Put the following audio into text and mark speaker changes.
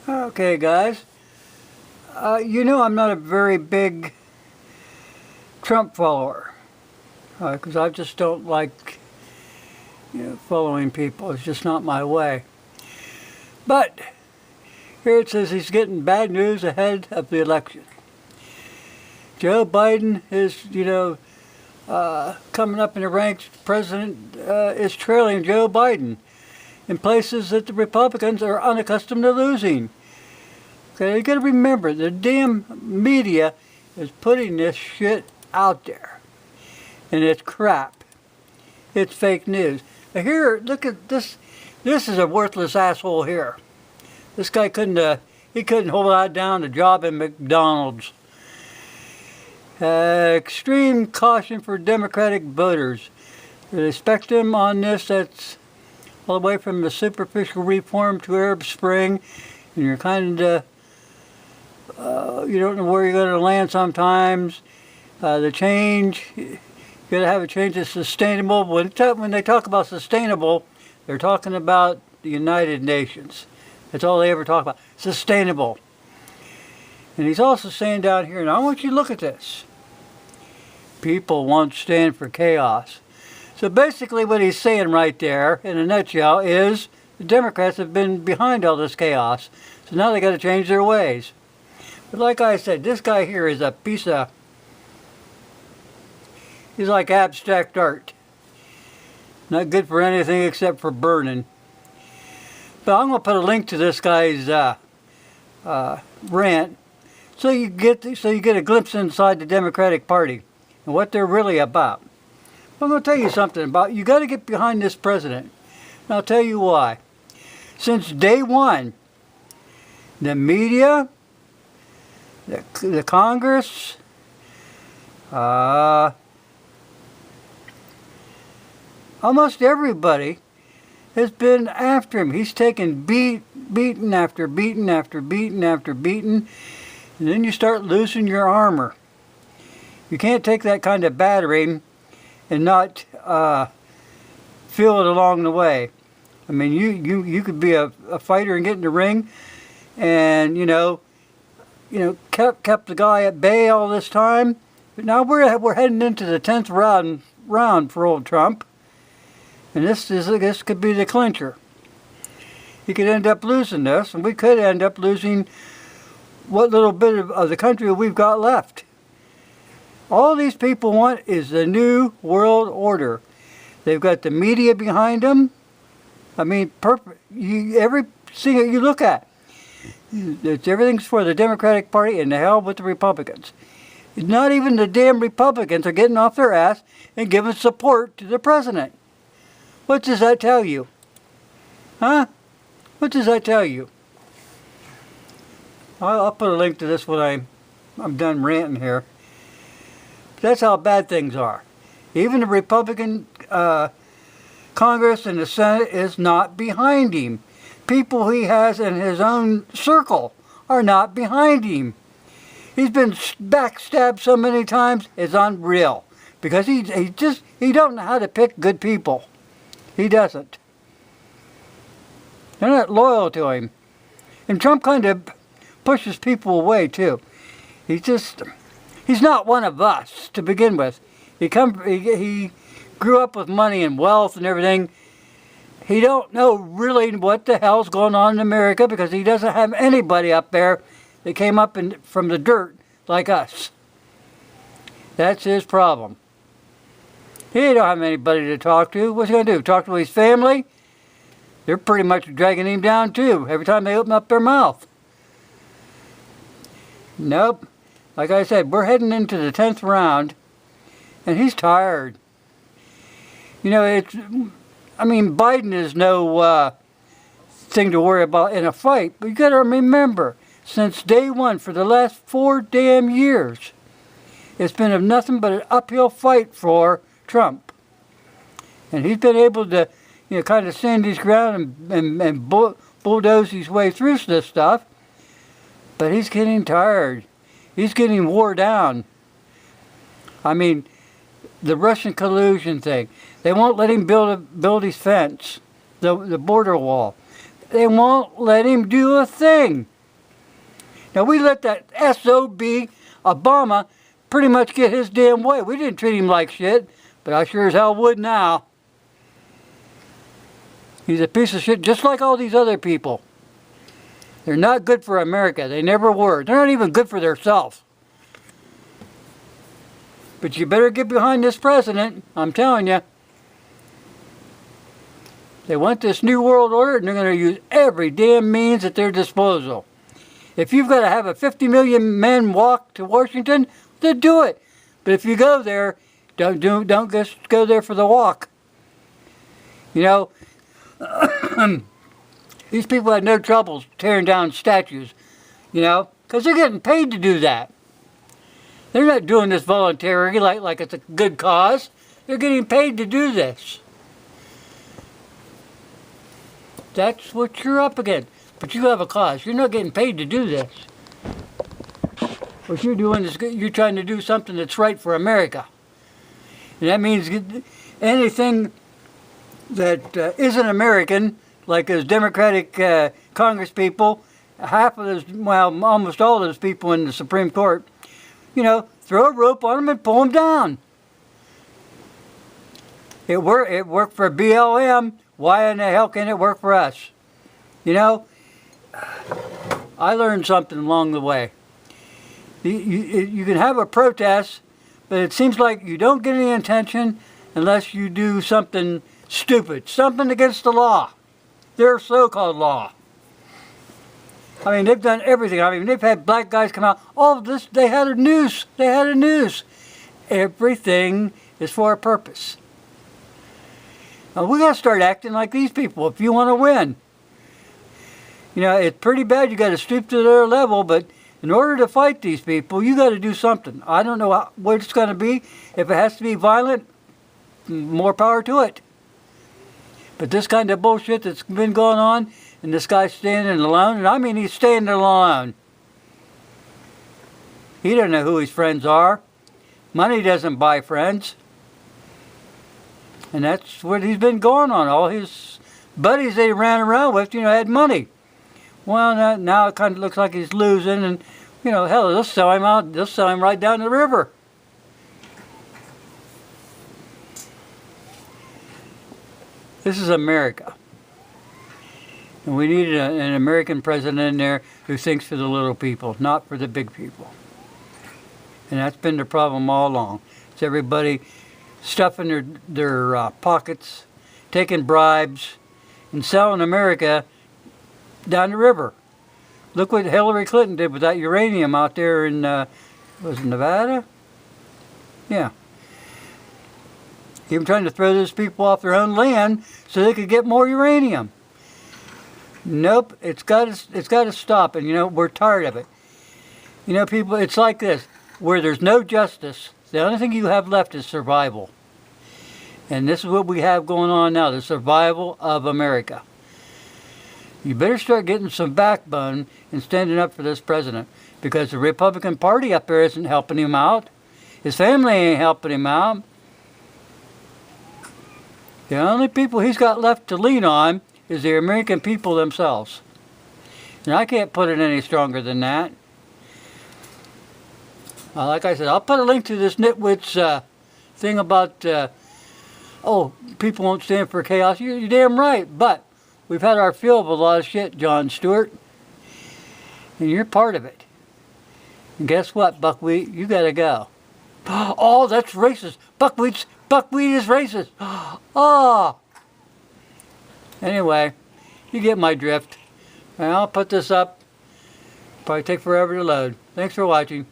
Speaker 1: Okay, guys. You know I'm not a very big Trump follower because I just don't like following people. It's just not my way. But here it says he's getting bad news ahead of the election. Joe Biden is, coming up in the ranks. The president is trailing Joe Biden in places that the Republicans are unaccustomed to losing. Okay, you got to remember, the damn media is putting this shit out there. And it's crap. It's fake news. Now here, look at this. This is a worthless asshole here. This guy couldn't hold out down a job in McDonald's. Extreme caution for Democratic voters. They expect him on this. That's all the way from the superficial reform to Arab Spring. And you're kind of, you don't know where you're going to land sometimes. The change, you got to have a change that's sustainable. When they talk about sustainable, they're talking about the United Nations. That's all they ever talk about. Sustainable. And he's also saying down here, and I want you to look at this. People won't stand for chaos. So basically what he's saying right there, in a nutshell, is the Democrats have been behind all this chaos. So now they got to change their ways. But like I said, this guy here is a piece of... He's like abstract art. Not good for anything except for burning. But I'm going to put a link to this guy's rant so you get a glimpse inside the Democratic Party and what they're really about. I'm going to tell you something about, you got to get behind this president. And I'll tell you why. Since day one, the media, the Congress, almost everybody has been after him. He's taken beating after beating after beating after beating, and then you start losing your armor. You can't take that kind of battering and not feel it along the way. I mean, you could be a fighter and get in the ring, and kept the guy at bay all this time. But now we're heading into the 10th round for old Trump. And this could be the clincher. He could end up losing this, and we could end up losing what little bit of the country we've got left. All these people want is the new world order. They've got the media behind them. I mean, every single you look at, everything's for the Democratic Party, and the hell with the Republicans. Not even the damn Republicans are getting off their ass and giving support to the president. What does that tell you? Huh? What does that tell you? I'll put a link to this when I'm done ranting here. That's how bad things are. Even the Republican Congress and the Senate is not behind him. People he has in his own circle are not behind him. He's been backstabbed so many times, it's unreal. Because he don't know how to pick good people. He doesn't. They're not loyal to him. And Trump kind of pushes people away too. He's not one of us to begin with. He grew up with money and wealth and everything. He don't know really what the hell's going on in America because he doesn't have anybody up there that came up from the dirt like us. That's his problem. He don't have anybody to talk to. What's he going to do? Talk to his family? They're pretty much dragging him down too, every time they open up their mouth. Nope. Like I said, we're heading into the 10th round, and he's tired. Biden is no thing to worry about in a fight, but you got to remember, since day one, for the last 4 damn years, it's been nothing but an uphill fight for Trump. And he's been able to, kind of stand his ground and bulldoze his way through this stuff. But he's getting tired. He's getting wore down. I mean, the Russian collusion thing. They won't let him build his fence, the border wall. They won't let him do a thing. Now, we let that SOB Obama pretty much get his damn way. We didn't treat him like shit, but I sure as hell would now. He's a piece of shit, just like all these other people. They're not good for America. They never were. They're not even good for themselves. But you better get behind this president, I'm telling you. They want this new world order, and they're going to use every damn means at their disposal. If you've got to have a 50 million men walk to Washington, then do it. But if you go there, don't just go there for the walk. You know, these people have no trouble tearing down statues, you know, because they're getting paid to do that. They're not doing this voluntarily like it's a good cause. They're getting paid to do this. That's what you're up against. But you have a cause. You're not getting paid to do this. What you're doing is you're trying to do something that's right for America. And that means anything that isn't American, like those Democratic Congress people, half of those, well, almost all of those people in the Supreme Court, you know, throw a rope on them and pull them down. It worked for BLM. Why in the hell can't it work for us? You know, I learned something along the way. You can have a protest, but it seems like you don't get any attention unless you do something stupid, something against the law, their so-called law. I mean, they've done everything. I mean, they've had black guys come out. All of this, they had a noose. They had a noose. Everything is for a purpose. Now, we got to start acting like these people if you want to win. You know, it's pretty bad. You got to stoop to their level, but in order to fight these people, you got to do something. I don't know what it's going to be. If it has to be violent, more power to it. But this kind of bullshit that's been going on, and this guy's standing alone, and I mean he's standing alone. He doesn't know who his friends are. Money doesn't buy friends. And that's what he's been going on. All his buddies they ran around with, you know, had money. Well, now it kind of looks like he's losing, and, you know, hell, they'll sell him out. They'll sell him right down the river. This is America. And we need an American president in there who thinks for the little people, not for the big people. And that's been the problem all along. It's everybody stuffing their pockets, taking bribes, and selling America down the river. Look what Hillary Clinton did with that uranium out there in, was it Nevada? Yeah. Even trying to throw those people off their own land so they could get more uranium. Nope, it's got to stop, and you know, we're tired of it. You know, people, it's like this, where there's no justice, the only thing you have left is survival. And this is what we have going on now, the survival of America. You better start getting some backbone and standing up for this president, because the Republican Party up there isn't helping him out. His family ain't helping him out. The only people he's got left to lean on is the American people themselves. And I can't put it any stronger than that. Like I said, I'll put a link to this nitwit's thing about, oh, people won't stand for chaos. You're damn right, but we've had our fill of a lot of shit, Jon Stewart. And you're part of it. And guess what, buckwheat? You gotta go. Oh, that's racist. Buckwheat is racist. Oh. Anyway, you get my drift. And I'll put this up. Probably take forever to load. Thanks for watching.